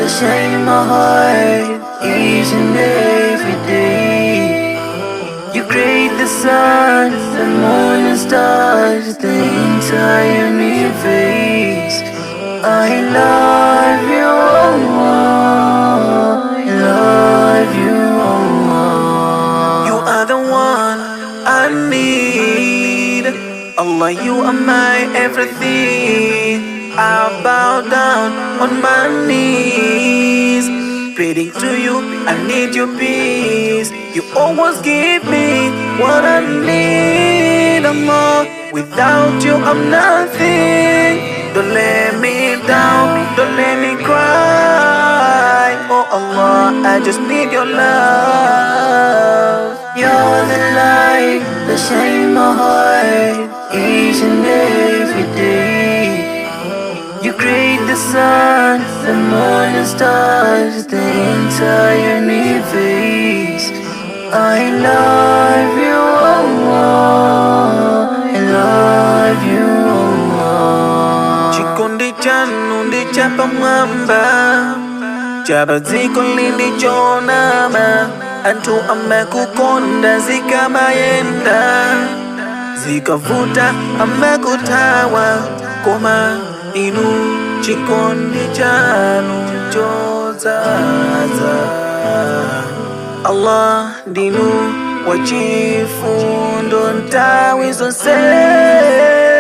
that shine my heart each and every day. You create the sun, the moon and stars, the entire universe. I love you, Allah. I love you, Allah. You are the one I need. Allah, you are my everything. I bow down on my knees, praying to you, I need your peace. You always give me what I need, Allah. Without you, I'm nothing. Don't let me down, don't let me cry. Oh Allah, I just need your love. You're the light that shine my heart each and every day. You create the sun, the moon and stars, the entire universe. I love you, Allah. I love you, Allah. Chikundi chanundi chapamamba, chabaziko lindi chonama, antu amekukonda zikamayenda, zikavuta amekutawa koma. Inu chikondi chanu chozaza, Allah dinu wachifundo ntawi zonse.